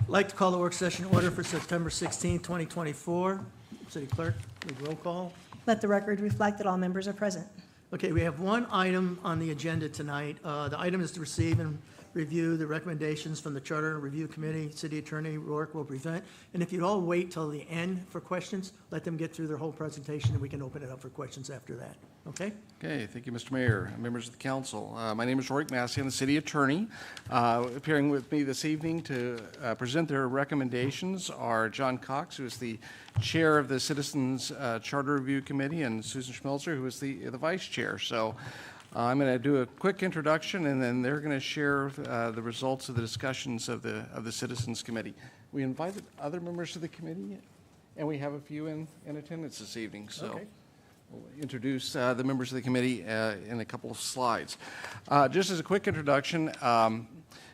I'd like to call the work session order for September 16, 2024. City Clerk, lead roll call. Let the record reflect that all members are present. Okay, we have one item on the agenda tonight. The item is to receive and review the recommendations from the Charter Review Committee. City Attorney Rourke will present. And if you'd all wait till the end for questions, let them get through their whole presentation and we can open it up for questions after that. Okay? Okay, thank you, Mr. Mayor, members of the council. My name is Rourke Massey. I'm the city attorney. Appearing with me this evening to present their recommendations are John Cox, who is the chair of the Citizens Charter Review Committee, and Susan Schmelzer, who is the vice chair. So I'm going to do a quick introduction, and then they're going to share the results of the discussions of the Citizens Committee. We invited other members of the committee, and we have a few in attendance this evening. So. Okay. We'll introduce the members of the committee in a couple of slides. Just as a quick introduction,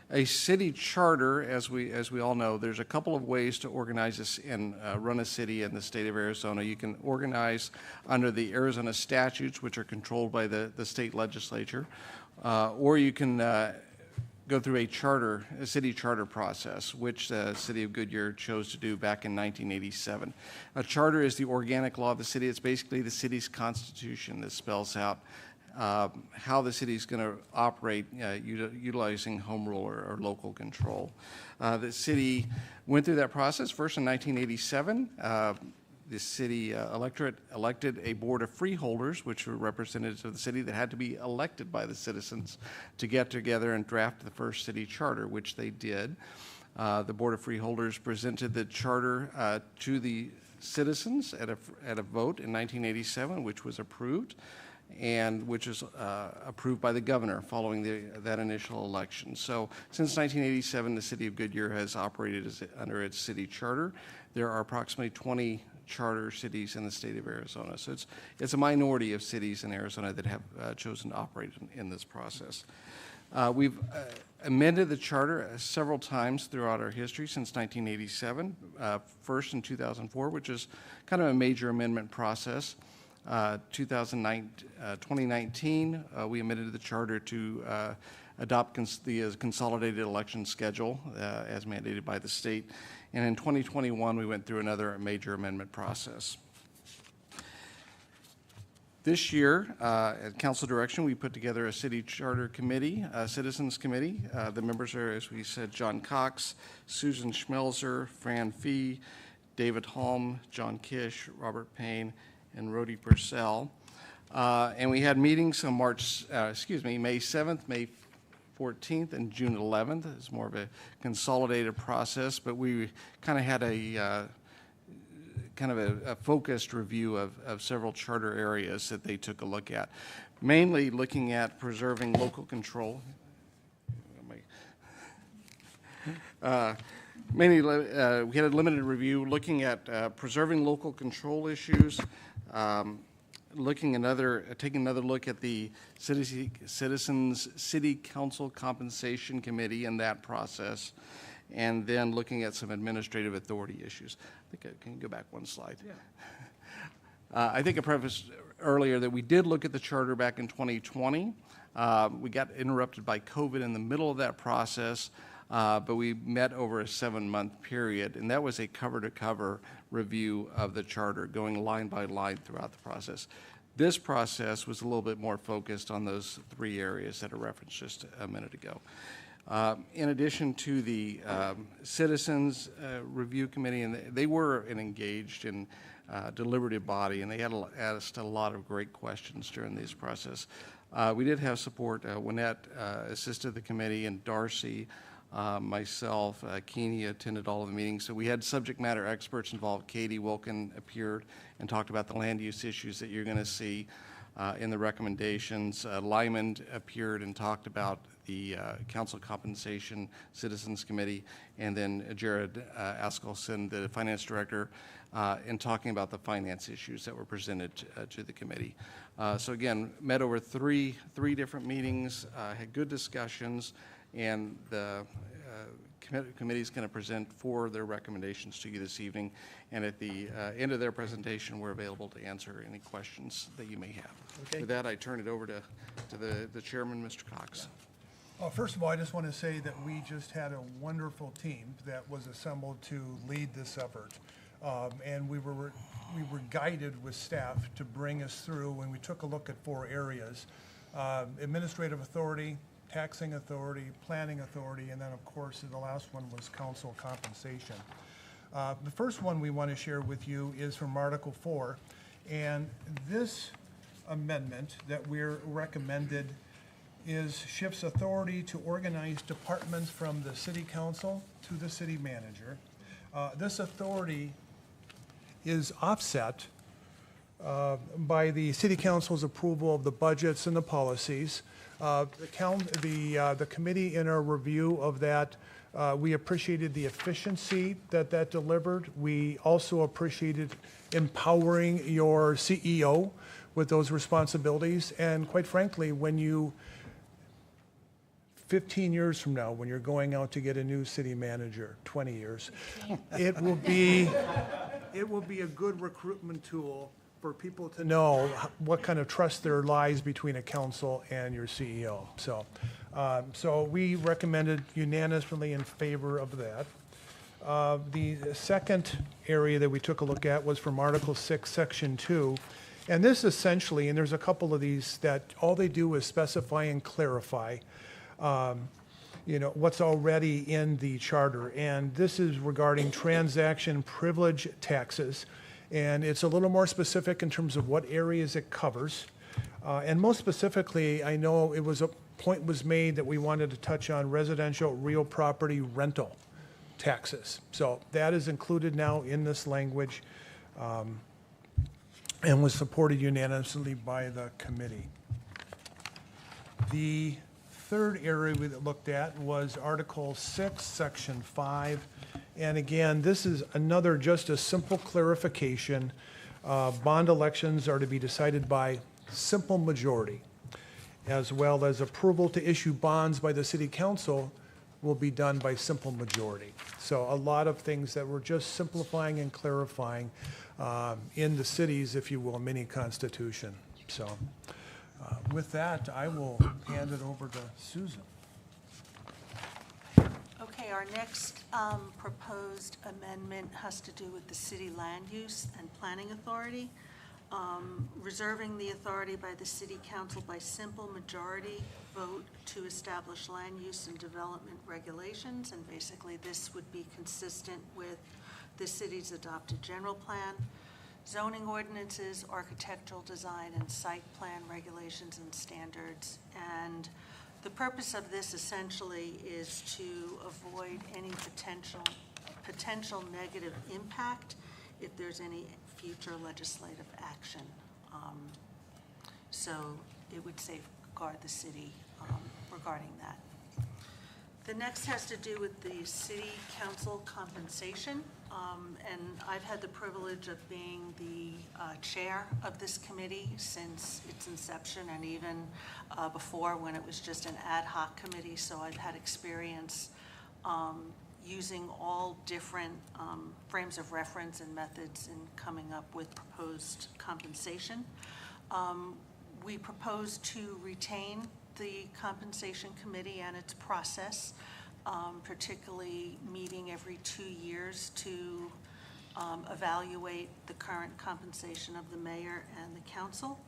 a city charter, as we all know, there's a couple of ways to organize this and run a city in the state of Arizona. You can organize under the Arizona statutes, which are controlled by the state legislature, or you can go through a city charter process, which the city of Goodyear chose to do back in 1987. A charter is the organic law of the city. It's basically the city's constitution that spells out how the city is going to operate utilizing home rule or local control. The city went through that process first in 1987. The city electorate elected a board of freeholders, which were representatives of the city that had to be elected by the citizens to get together and draft the first city charter, which they did. The board of freeholders presented the charter to the citizens at a vote in 1987, which was approved, and which is approved by the governor following that initial election. So since 1987, the city of Goodyear has operated under its city charter. There are approximately 20 charter cities in the state of Arizona. So it's a minority of cities in Arizona that have chosen to operate in this process. We've amended the charter several times throughout our history since 1987, first in 2004, which is kind of a major amendment process. 2019, we amended the charter to adopt the consolidated election schedule as mandated by the state. And in 2021, we went through another major amendment process. This year, at council direction, we put together a city charter committee, a citizens committee. The members are, as we said, John Cox, Susan Schmelzer, Fran Fee, David Holm, John Kish, Robert Payne, and Rhodey Purcell. And we had meetings on May 7th, May 14th, and June 11th. It's more of a consolidated process, but we kind of had a focused review of several charter areas that they took a look at, mainly looking at preserving local control. We had a limited review looking at preserving local control issues, taking another look at the Citizens City Council Compensation Committee and that process, and then looking at some administrative authority issues. I think can you go back one slide? Yeah. I think I prefaced earlier that we did look at the charter back in 2020. We got interrupted by COVID in the middle of that process, but we met over a 7-month period, and that was a cover-to-cover review of the charter, going line by line throughout the process. This process was a little bit more focused on those 3 areas that I referenced just a minute ago. In addition to the Citizens Review Committee, and they were an engaged and deliberative body, and they had asked a lot of great questions during this process. We did have support. Winnette assisted the committee, and Darcy, myself, Keeney attended all of the meetings. So we had subject matter experts involved. Katie Wilkin appeared and talked about the land use issues that you're going to see in the recommendations. Lyman appeared and talked about the Council Compensation Citizens Committee, and then Jared Askelson, the finance director, in talking about the finance issues that were presented to the committee. So again, met over three different meetings, had good discussions, and the committee is going to present 4 of their recommendations to you this evening. And at the end of their presentation, we're available to answer any questions that you may have. Okay. With that, I turn it over to the chairman, Mr. Cox. Well, first of all, I just want to say that we just had a wonderful team that was assembled to lead this effort. And we were guided with staff to bring us through when we took a look at 4 areas. Administrative authority, taxing authority, planning authority, and then, of course, the last one was council compensation. The first one we want to share with you is from Article 4. And this amendment that we're recommended shifts authority to organize departments from the city council to the city manager. This authority is offset by the city council's approval of the budgets and the policies. The committee, in our review of that, we appreciated the efficiency that delivered. We also appreciated empowering your CEO with those responsibilities. And quite frankly, 15 years from now, when you're going out to get a new city manager, 20 years, it will be a good recruitment tool for people to know what kind of trust there lies between a council and your CEO. So we recommended unanimously in favor of that. The second area that we took a look at was from Article 6, Section 2. And this essentially, and there's a couple of these that all they do is specify and clarify what's already in the charter. And this is regarding transaction privilege taxes. And it's a little more specific in terms of what areas it covers. And most specifically, I know a point was made that we wanted to touch on residential real property rental taxes. So that is included now in this language and was supported unanimously by the committee. The third area we looked at was Article 6, Section 5. And again, this is another just a simple clarification. Bond elections are to be decided by simple majority, as well as approval to issue bonds by the city council will be done by simple majority. So a lot of things that we're just simplifying and clarifying in the cities, if you will, mini constitution. So with that, I will hand it over to Susan. Okay, our next proposed amendment has to do with the city land use and planning authority, reserving the authority by the city council by simple majority vote to establish land use and development regulations. And basically this would be consistent with the city's adopted general plan, zoning ordinances, architectural design, and site plan regulations and standards. And the purpose of this essentially is to avoid any potential negative impact if there's any future legislative action. So it would safeguard the city regarding that. The next has to do with the city council compensation. And I've had the privilege of being the chair of this committee since its inception, and even before when it was just an ad hoc committee. So I've had experience using all different frames of reference and methods in coming up with proposed compensation. We propose to retain the compensation committee and its process, particularly meeting every 2 years to evaluate the current compensation of the mayor and the council.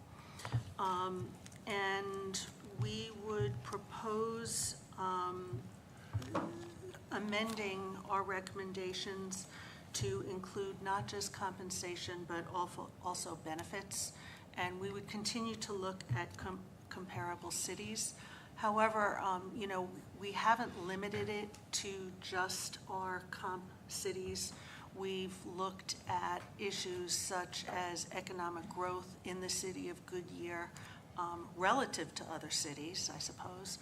And we would propose amending our recommendations to include not just compensation, but also benefits. And we would continue to look at comparable cities. However, we haven't limited it to just our comp cities. We've looked at issues such as economic growth in the city of Goodyear relative to other cities, I suppose.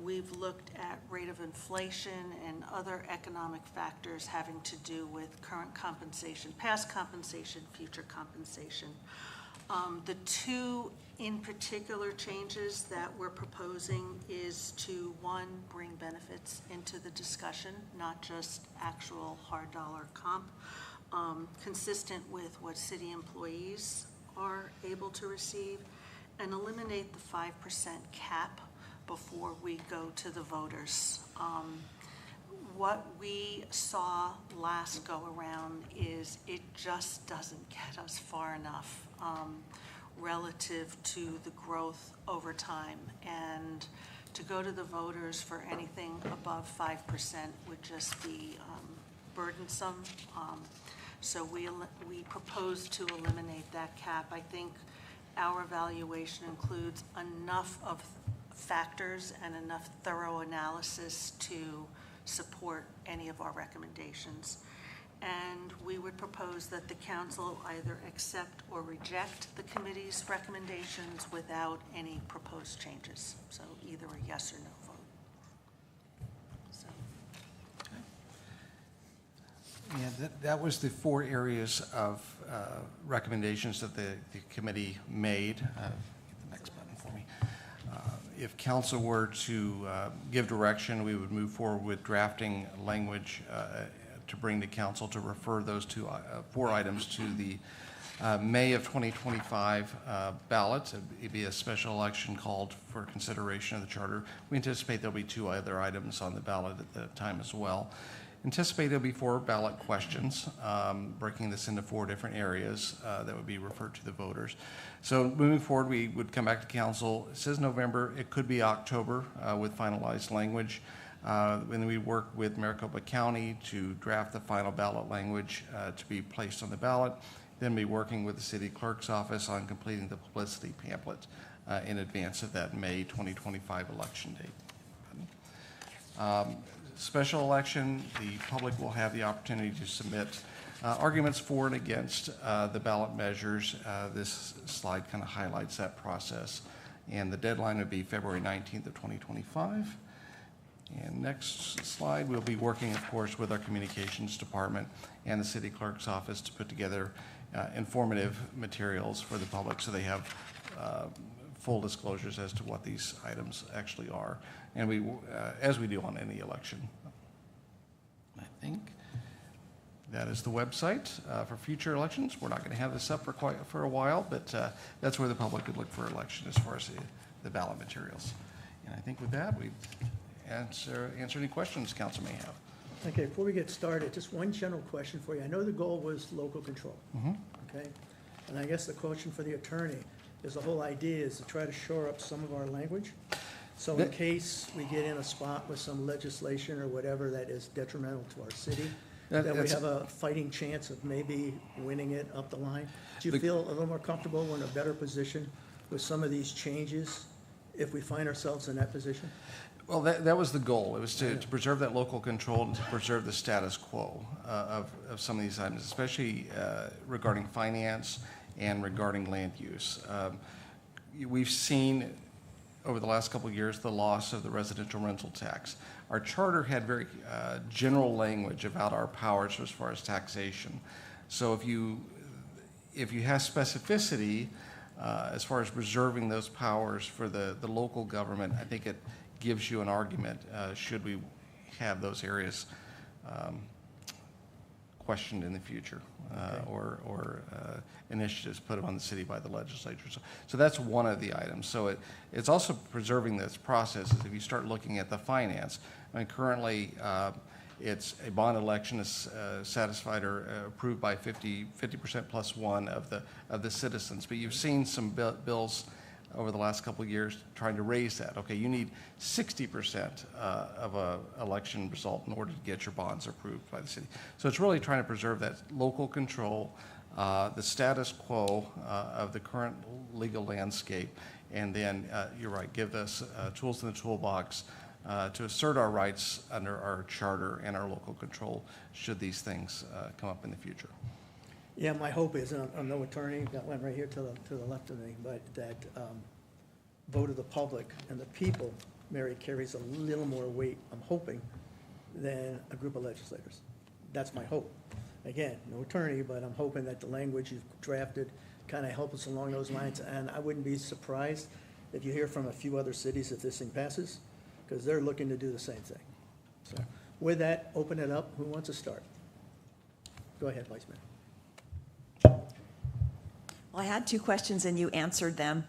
We've looked at rate of inflation and other economic factors having to do with current compensation, past compensation, future compensation. The two in particular changes that we're proposing is to, one, bring benefits into the discussion, not just actual hard dollar comp, consistent with what city employees are able to receive, and eliminate the 5% cap before we go to the voters. What we saw last go-around is it just doesn't get us far enough relative to the growth over time. And to go to the voters for anything above 5% would just be burdensome. So we propose to eliminate that cap. I think our evaluation includes enough of factors and enough thorough analysis to support any of our recommendations. And we would propose that the council either accept or reject the committee's recommendations without any proposed changes. So either a yes or no vote. So. Yeah, that was the 4 areas of recommendations that the committee made. Get the next button for me. If council were to give direction, we would move forward with drafting language to bring to council to refer those 4 items to the May of 2025 ballot. It'd be a special election called for consideration of the charter. We anticipate there'll be 2 other items on the ballot at the time as well. Anticipate there'll be 4 ballot questions, breaking this into 4 different areas that would be referred to the voters. So moving forward, we would come back to council. It says November, it could be October with finalized language. And we work with Maricopa County to draft the final ballot language to be placed on the ballot. Then be working with the city clerk's office on completing the publicity pamphlet in advance of that May 2025 election date. Special election, the public will have the opportunity to submit arguments for and against the ballot measures. This slide kind of highlights that process. And the deadline would be February 19th of 2025. And next slide, we'll be working, of course, with our communications department and the city clerk's office to put together informative materials for the public so they have full disclosures as to what these items actually are. And we, as we do on any election. I think that is the website for future elections. We're not going to have this up for a while, but that's where the public could look for election as far as the ballot materials. And I think with that, we answer any questions council may have. Okay, before we get started, just one general question for you. I know the goal was local control, okay? And I guess the question for the attorney is the whole idea is to try to shore up some of our language. So in case we get in a spot with some legislation or whatever that is detrimental to our city, that we have a fighting chance of maybe winning it up the line. Do you feel a little more comfortable, we're in a better position with some of these changes if we find ourselves in that position? Well, that was the goal. It was to preserve that local control and to preserve the status quo of some of these items, especially regarding finance and regarding land use. We've seen over the last couple of years the loss of the residential rental tax. Our charter had very general language about our powers as far as taxation. So if you have specificity as far as preserving those powers for the local government, I think it gives you an argument should we have those areas questioned in the future or initiatives put on the city by the legislature. So that's one of the items. So it's also preserving this process. If you start looking at the finance, I mean, currently it's a bond election is satisfied or approved by 50% plus one of the citizens. But you've seen some bills over the last couple of years trying to raise that. Okay, you need 60% of an election result in order to get your bonds approved by the city. So it's really trying to preserve that local control, the status quo of the current legal landscape, and then, you're right, give us tools in the toolbox to assert our rights under our charter and our local control should these things come up in the future. Yeah, my hope is, and I'm no attorney, got one right here to the left of me, but that vote of the public and the people, Mary, carries a little more weight, I'm hoping, than a group of legislators. That's my hope. Again, no attorney, but I'm hoping that the language you've drafted kind of help us along those lines. And I wouldn't be surprised if you hear from a few other cities if this thing passes, because they're looking to do the same thing. So with that, open it up. Who wants to start? Go ahead, Vice Mayor. Well, I had two questions and you answered them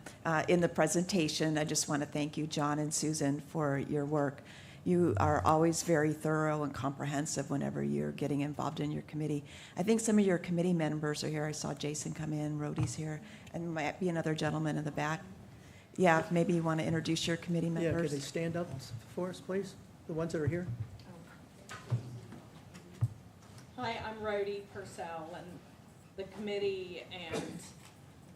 in the presentation. I just want to thank you, John and Susan, for your work. You are always very thorough and comprehensive whenever you're getting involved in your committee. I think some of your committee members are here. I saw Jason come in, Rhodey's here, and might be another gentleman in the back. Yeah, maybe you want to introduce your committee Yeah, could they members. stand up for us, please? The ones that are here? Hi, I'm Rhodey Purcell, and the committee and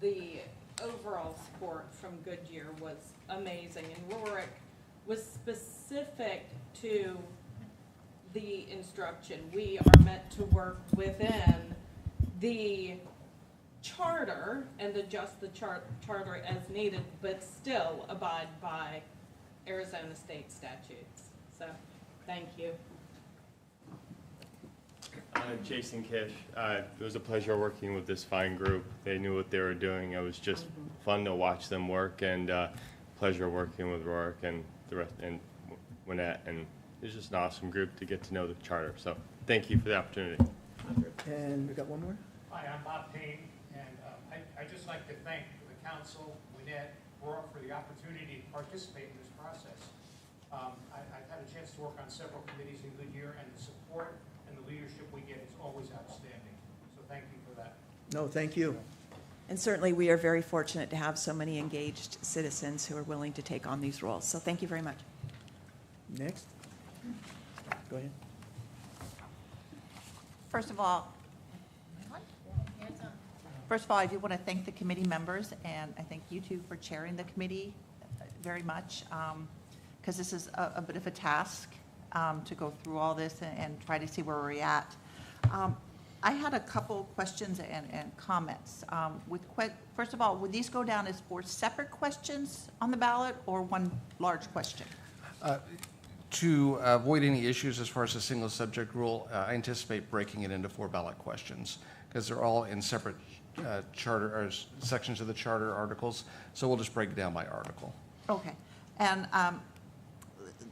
the overall support from Goodyear was amazing. And Rorik was specific to the instruction. We are meant to work within the charter and adjust the charter as needed, but still abide by Arizona state statutes. So, thank you. Jason Kish. It was a pleasure working with this fine group. They knew what they were doing. It was just fun to watch them work, and pleasure working with Rorik and the rest, and Wynette. And it was just an awesome group to get to know the charter. So thank you for the opportunity. And we got one more? Hi, I'm Bob Payne, and I'd just like to thank the council, Wynette, Rorik, for the opportunity to participate in this process. I've had a chance to work on several committees in Goodyear, and the support and the leadership we get is always outstanding. So thank you for that. No, thank you. And certainly, we are very fortunate to have so many engaged citizens who are willing to take on these roles. So thank you very much. Next? Go ahead. First of all, I do want to thank the committee members, and I thank you two for chairing the committee very much, because this is a bit of a task to go through all this and try to see where we're at. I had a couple questions and comments. First of all, would these go down as 4 separate questions on the ballot or one large question? To avoid any issues as far as the single subject rule, I anticipate breaking it into 4 ballot questions because they're all in separate charter or sections of the charter articles. So we'll just break it down by article. Okay. And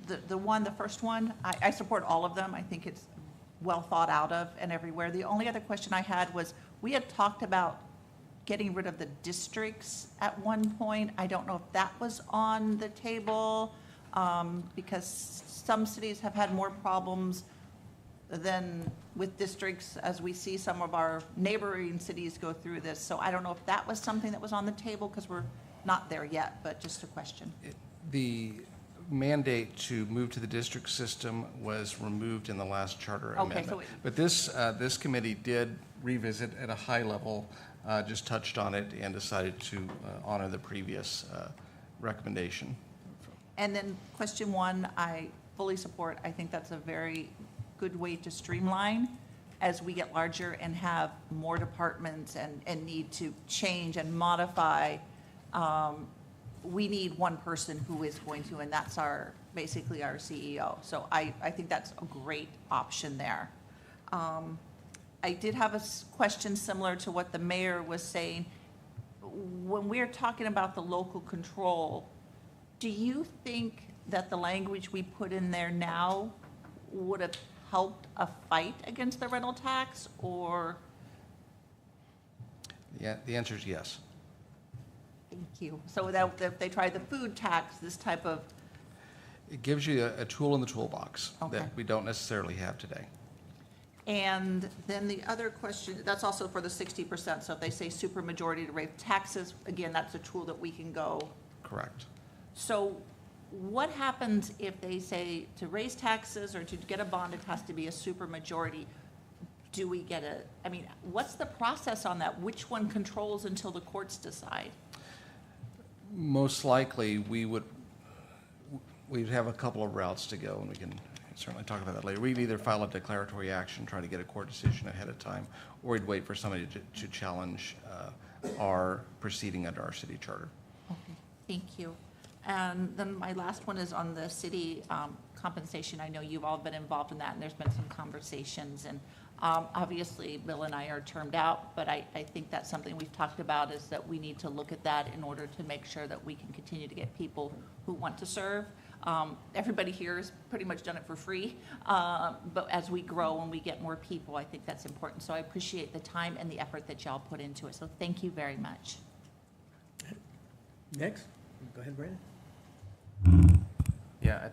the first one, I support all of them. I think it's well thought out of and everywhere. The only other question I had was, we had talked about getting rid of the districts at one point. I don't know if that was on the table, because some cities have had more problems than with districts as we see some of our neighboring cities go through this. So I don't know if that was something that was on the table, because we're not there yet, but just a question. The mandate to move to the district system was removed in the last charter Okay, amendment. so But this committee did revisit at a high level, just touched on it and decided to honor the previous recommendation. And then question 1, I fully support. I think that's a very good way to streamline as we get larger and have more departments and need to change and modify. We need one person who is going to, and that's basically our CEO. So I think that's a great option there. I did have a question similar to what the mayor was saying. When we're talking about the local control, do you think that the language we put in there now would have helped a fight against the rental tax, or? Yeah, the answer is yes. Thank you. So that if they tried the food tax, this type of, It gives you a tool in the toolbox Okay. that we don't necessarily have today. and then the other question, that's also for the 60%. So if they say supermajority to raise taxes, again, that's a tool that we can go. Correct. So what happens if they say to raise taxes or to get a bond, it has to be a supermajority? Do we get what's the process on that? Which one controls until the courts decide? Most likely, we'd have a couple of routes to go, and we can certainly talk about that later. We'd either file a declaratory action, try to get a court decision ahead of time, or we'd wait for somebody to challenge our proceeding under our city charter. Okay, thank you. And then my last one is on the city compensation. I know you've all been involved in that, and there's been some conversations. And obviously, Bill and I are termed out, but I think that's something we've talked about, is that we need to look at that in order to make sure that we can continue to get people who want to serve. Everybody here has pretty much done it for free, but as we grow and we get more people, I think that's important. So I appreciate the time and the effort that y'all put into it. So thank you very much. Next, go ahead, Brandon. Yeah,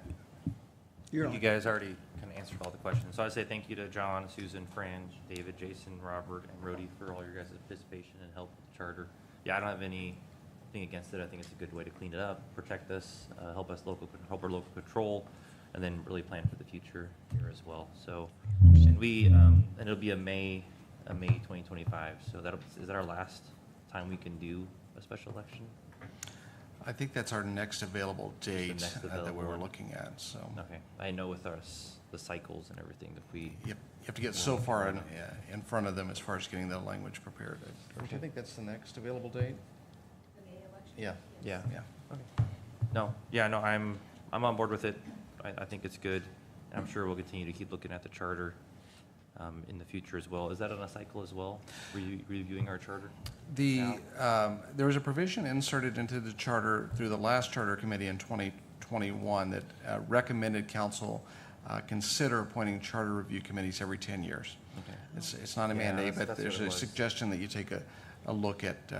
You're you on. guys already kind of answered all the questions. So I say thank you to John, Susan, Fran, David, Jason, Robert, and Rhodey for all your guys' participation and help with the charter. Yeah, I don't have anything against it. I think it's a good way to clean it up, protect us, help our local control, and then really plan for the future here as well. So, and and it'll be a May 2025. So is that our last time we can do a special election? I think that's our next available date next that we available were one. looking at, so. Okay, I know with the cycles and everything, if we. You have to get so far in front of them as far as getting the language prepared. Don't you think that's the next available date? Yeah. Yeah. Yeah. Okay. No, yeah, no, I'm on board with it. I think it's good. I'm sure we'll continue to keep looking at the charter in the future as well. Is that on a cycle as well, reviewing our charter? There was a provision inserted into the charter through the last charter committee in 2021 that recommended council consider appointing charter review committees every 10 years. Okay. It's not a Yeah, mandate, that's but what there's it a was. suggestion that you take a look at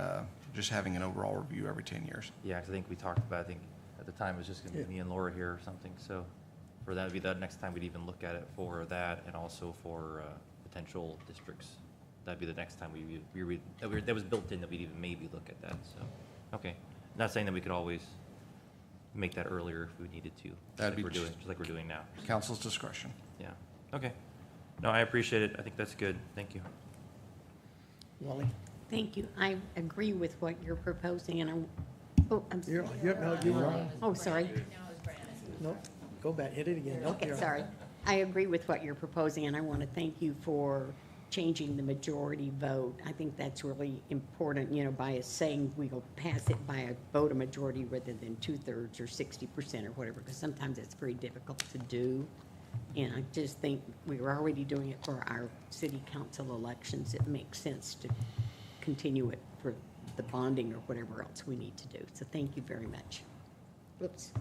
just having an overall review every 10 years. Yeah, because I think we talked about, I think at the time it was just going to be me and Laura here or something. So for that would be the next time we'd even look at it for that and also for potential districts. That'd be the next time that was built in that we'd even maybe look at that. So, okay. Not saying that we could always make that earlier if we needed to. That'd be just like we're doing now. Council's discretion. Yeah. Okay. No, I appreciate it. I think that's good. Thank you. Wally? Thank you. I agree with what you're proposing, and I'm You're on. No, you were on. oh, sorry. No, go back, hit it again. Nope, Okay, you're on. sorry. I agree with what you're proposing, and I want to thank you for changing the majority vote. I think that's really important, by us saying we'll pass it by a vote of majority rather than 2/3 or 60% or whatever, because sometimes it's very difficult to do. And I just think we were already doing it for our city council elections. It makes sense to continue it for the bonding or whatever else we need to do. So thank you very much. Whoops.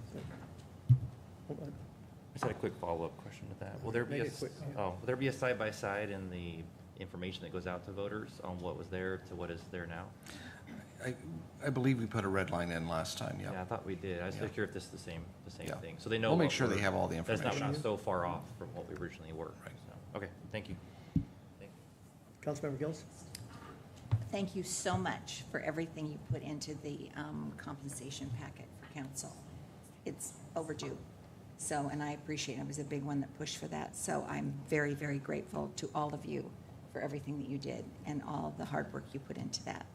Hold on. I just had a quick follow-up question to that. Will there be Make it quick, yeah. will there be a side-by-side in the information that goes out to voters on what was there to what is there now? I believe we put a red line in last time, Yeah, I yeah. thought we did. I was just curious if this is the same Yeah. thing. So they know. We'll make what sure they we're- have all the That's not, we're not information. so far off from what we originally were. Right. So, okay, thank you. Councilmember Gills? Thank you so much for everything you put into the compensation packet for council. It's overdue. So, and I appreciate it. It was a big one that pushed for that. So I'm very, very grateful to all of you for everything that you did and all the hard work you put into that.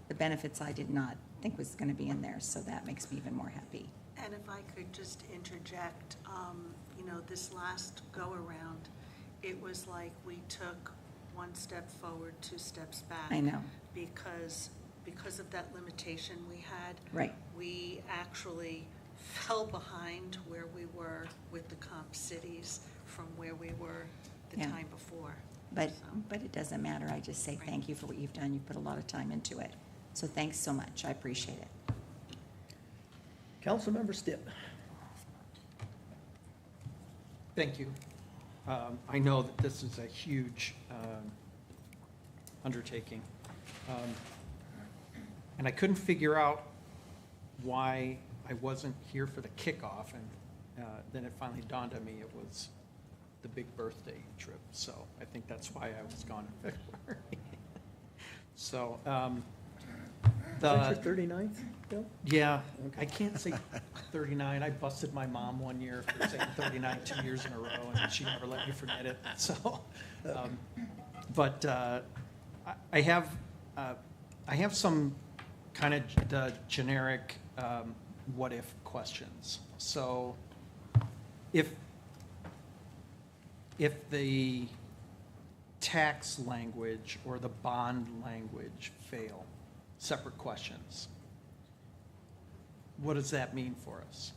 The benefits I did not think was going to be in there, so that makes me even more happy. And if I could just interject, this last go-around, it was like we took one step forward, 2 steps back. I know. Because of that limitation we had. Right. We actually fell behind where we were with the comp cities from where we were the Yeah. time before. But So- it doesn't matter. I just say thank you for what you've done. You put a lot of time into it. So thanks so much. I appreciate it. Councilmember Stipp? Thank you. I know that this is a huge undertaking. And I couldn't figure out why I wasn't here for the kickoff, and then it finally dawned on me it was the big birthday trip. So I think that's why I was gone in February. So, Is that your 39th, Bill? yeah, I can't say 39. I busted my mom one year for saying 39 2 years in a row, and she never let me forget it. So, but I have some kind of the generic what-if questions. So, if the tax language or the bond language fail, separate questions, what does that mean for us?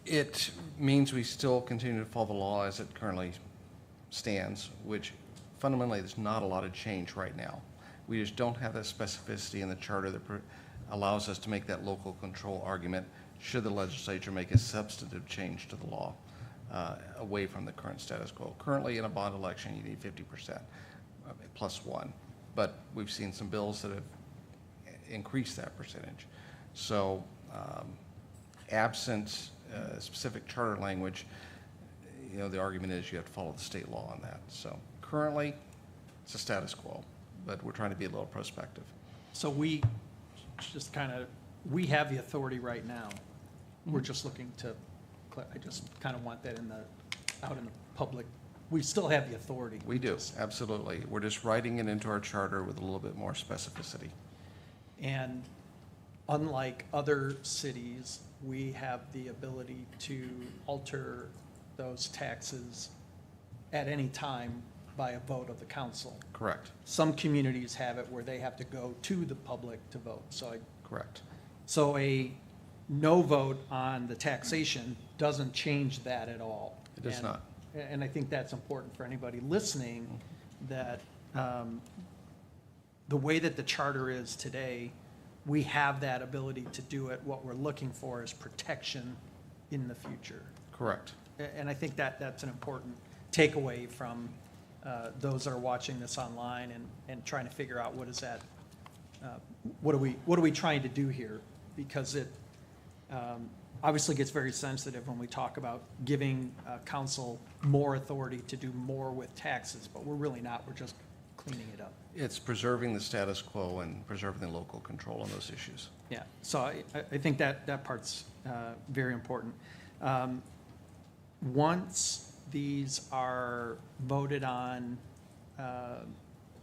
It means we still continue to follow the law as it currently stands, which fundamentally there's not a lot of change right now. We just don't have that specificity in the charter that allows us to make that local control argument should the legislature make a substantive change to the law away from the current status quo. Currently, in a bond election, you need 50% plus one, but we've seen some bills that have increased that percentage. So absent specific charter language, you know, the argument is you have to follow the state law on that. So currently, it's a status quo, but we're trying to be a little prospective. So we just kind of, we have the authority right now. We're just looking to, I just kind of want that out in the public. We still have the authority. We do, absolutely. We're just writing it into our charter with a little bit more specificity. And unlike other cities, we have the ability to alter those taxes at any time by a vote of the council. Correct. Some communities have it where they have to go to the public to vote. Correct. So a no vote on the taxation doesn't change that at all. It does not. And I think that's important for anybody listening, that the way that the charter is today, we have that ability to do it. What we're looking for is protection in the future. Correct. And I think that's an important takeaway from those that are watching this online and trying to figure out what is that, what are we trying to do here? Because it obviously gets very sensitive when we talk about giving council more authority to do more with taxes, but we're really not. We're just cleaning it up. It's preserving the status quo and preserving the local control on those issues. Yeah, so I think that part's very important. Once these are voted on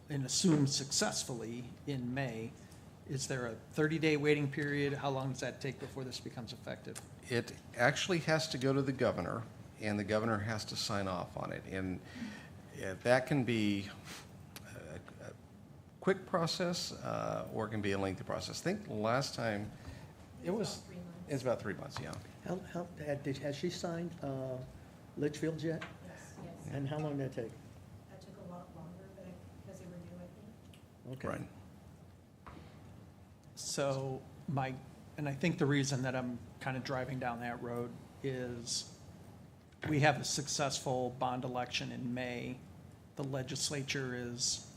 and assumed successfully in May, is there a 30-day waiting period? How long does that take before this becomes effective? It actually has to go to the governor, and the governor has to sign off on it. And that can be a quick process, or it can be a lengthy process. I think last time, it's about 3 months, yeah. Has she signed Litchfield yet? Yes. And how long did that take? That took a lot longer, but because they were new, I think. Okay. Right. So and I think the reason that I'm kind of driving down that road is we have a successful bond election in May. The legislature is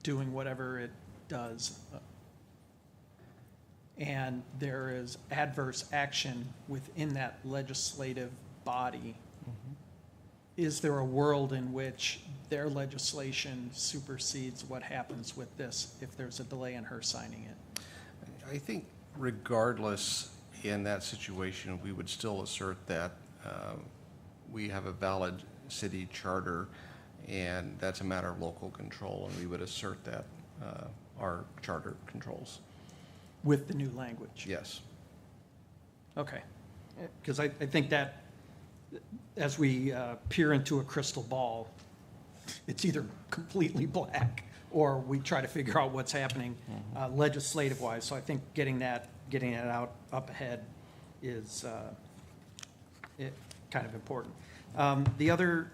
doing whatever it does. And there is adverse action within that legislative body. Is there a world in which their legislation supersedes what happens with this if there's a delay in her signing it? I think regardless, in that situation, we would still assert that we have a valid city charter, and that's a matter of local control, and we would assert that our charter controls. With the new language? Yes. Okay. Because I think that as we peer into a crystal ball, it's either completely black or we try to figure out what's happening legislative-wise. So I think getting that out up ahead is kind of important. The other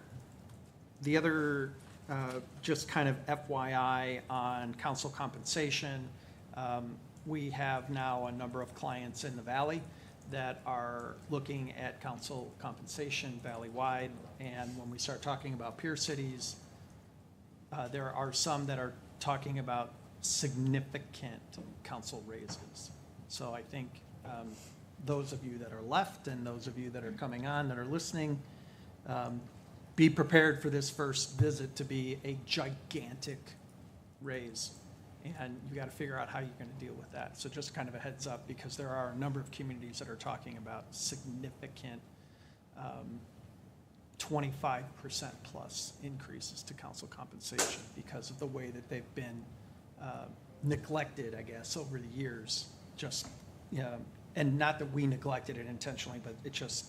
just kind of FYI on council compensation, we have now a number of clients in the valley that are looking at council compensation valley-wide. And when we start talking about peer cities, there are some that are talking about significant council raises. So I think those of you that are left and those of you that are coming on that are listening, be prepared for this first visit to be a gigantic raise. And you got to figure out how you're going to deal with that. So just kind of a heads up, because there are a number of communities that are talking about significant 25% plus increases to council compensation because of the way that they've been neglected, I guess, over the years. Just, and not that we neglected it intentionally, but it's just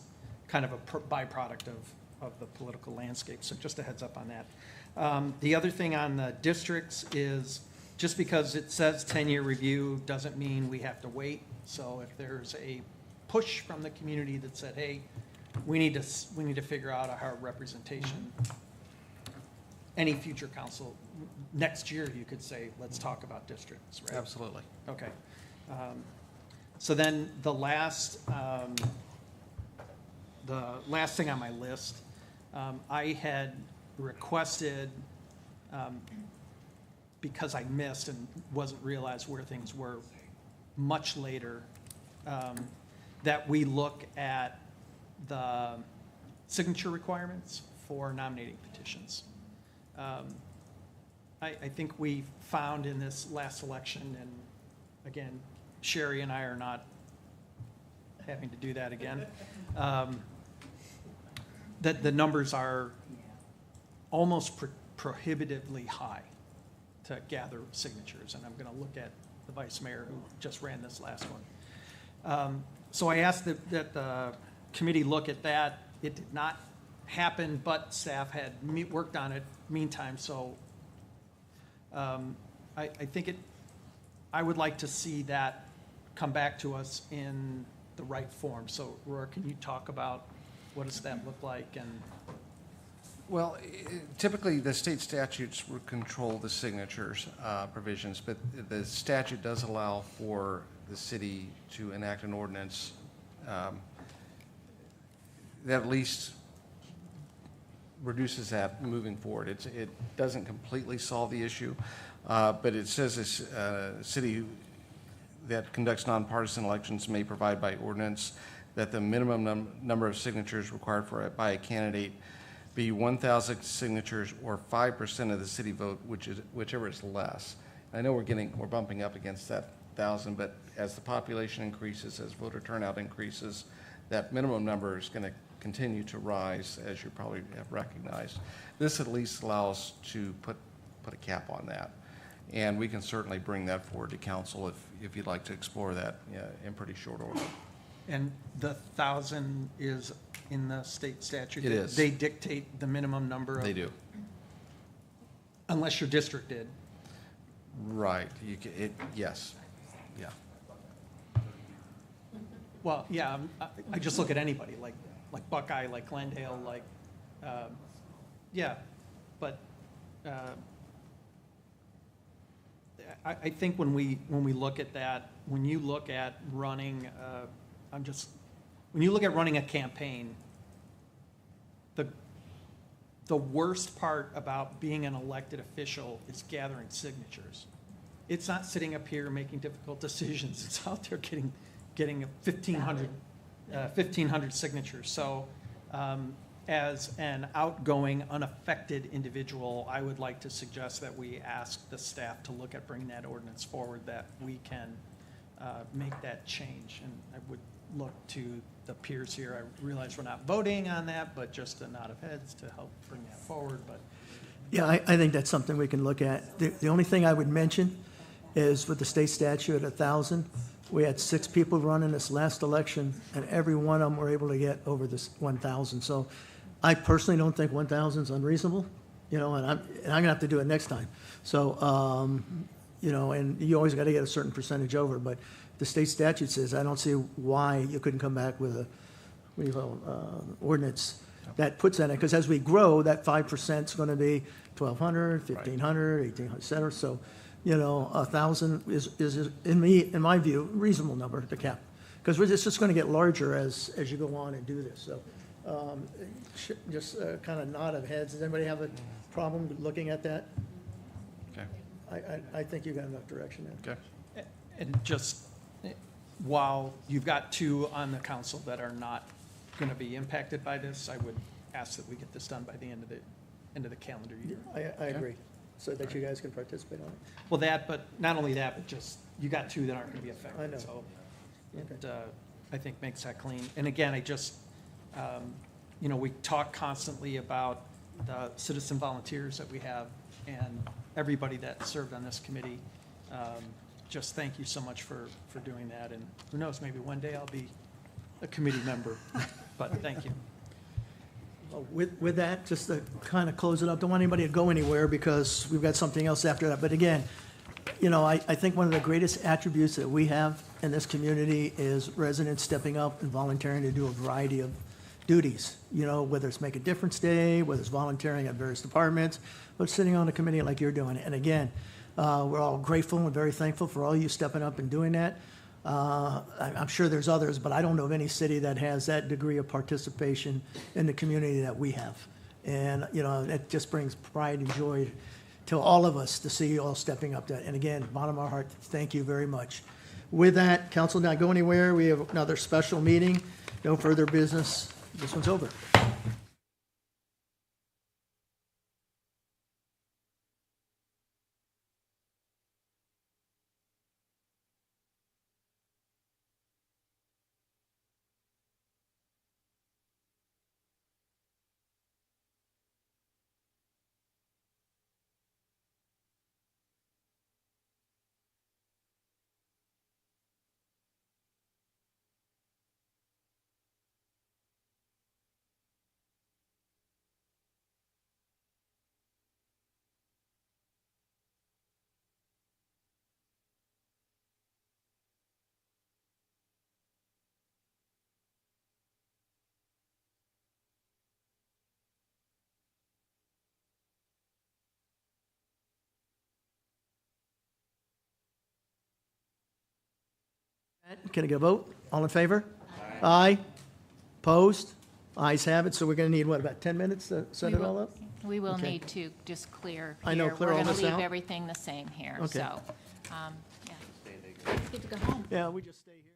kind of a byproduct of the political landscape. So just a heads up on that. The other thing on the districts is, just because it says 10-year review doesn't mean we have to wait. So if there's a push from the community that said, hey, we need to figure out our representation, any future council, next year you could say, let's talk about districts, right? Absolutely. Okay. So then the last thing on my list, I had requested, because I missed and wasn't realized where things were much later, that we look at the signature requirements for nominating petitions. I think we found in this last election, and again, Sherry and I are not having to do that again, that the numbers are almost prohibitively high to gather signatures, and I'm going to look at the vice mayor who just ran this last one. So I asked that the committee look at that. It did not happen, but staff had worked on it meantime, so I think I would like to see that come back to us in the right form. So, Roar, can you talk about what does that look like? And Well, typically, the state statutes would control the signatures provisions, but the statute does allow for the city to enact an ordinance that at least reduces that moving forward. It doesn't completely solve the issue, but it says this city that conducts nonpartisan elections may provide by ordinance that the minimum number of signatures required by a candidate be 1,000 signatures or 5% of the city vote, whichever is less. I know we're bumping up against that 1,000, but as the population increases, as voter turnout increases, that minimum number is going to continue to rise, as you probably have recognized. This at least allows to put a cap on that. And we can certainly bring that forward to council if you'd like to explore that in pretty short order. And the 1,000 is in the state statute? It is. They dictate the minimum number of? They do. Unless your district did? Right. Yes. Yeah. Well, yeah, I just look at anybody, like Buckeye, like Glendale, like, yeah, but I think when we look at that, when you look at running, when you look at running a campaign, the worst part about being an elected official is gathering signatures. It's not sitting up here making difficult decisions. It's out there getting 1,500 signatures. So as an outgoing, unaffected individual, I would like to suggest that we ask the staff to look at bringing that ordinance forward, that we can make that change. And I would look to the peers here. I realize we're not voting on that, but just a nod of heads to help bring that forward. But Yeah, I think that's something we can look at. The only thing I would mention is with the state statute at 1,000, we had 6 people run in this last election, and every one of them were able to get over this 1,000. So I personally don't think 1,000 is unreasonable, and I'm gonna have to do it next time. So, and you always got to get a certain percentage over, but the state statute says, I don't see why you couldn't come back with a, ordinance that puts that in, because as we grow, that 5% is going to be 1,200, 1,500, 1,800, et cetera. So, 1,000 is in my view, a reasonable number to cap, because it's just going to get larger as you go on and do this. So, just kind of nod of heads. Does anybody have a problem looking at that? Okay. I think you got enough direction there. Okay. and just, while you've got 2 on the council that are not going to be impacted by this, I would ask that we get this done by the end of the calendar year. I agree, so that you guys can participate on it. Well, but not only that, but just, you got 2 that aren't going to be affected. I know. So it, I think makes that clean. And again, we talk constantly about the citizen volunteers that we have and everybody that served on this committee. Just thank you so much for doing that. And who knows, maybe one day I'll be a committee member, but thank you. Well, with that, just to kind of close it up, don't want anybody to go anywhere because we've got something else after that. But again, I think one of the greatest attributes that we have in this community is residents stepping up and volunteering to do a variety of duties, whether it's Make a Difference Day, whether it's volunteering at various departments, but sitting on a committee like you're doing. And again, we're all grateful and very thankful for all you stepping up and doing that. I'm sure there's others, but I don't know of any city that has that degree of participation in the community that we have. And, you know, it just brings pride and joy to all of us to see you all stepping up to that. And again, bottom of our heart, thank you very much. With that, council, not go anywhere. We have another special meeting. No further business. This one's over. Can I get a vote? All in favor? Aye. Opposed? Ayes have it. So we're going to need, what, about 10 minutes to set it all up? We will Okay. need to just clear I know, here. clear all this We're going to out. leave everything the same here, Okay. so, yeah. Good to go home. Yeah, we just stay here.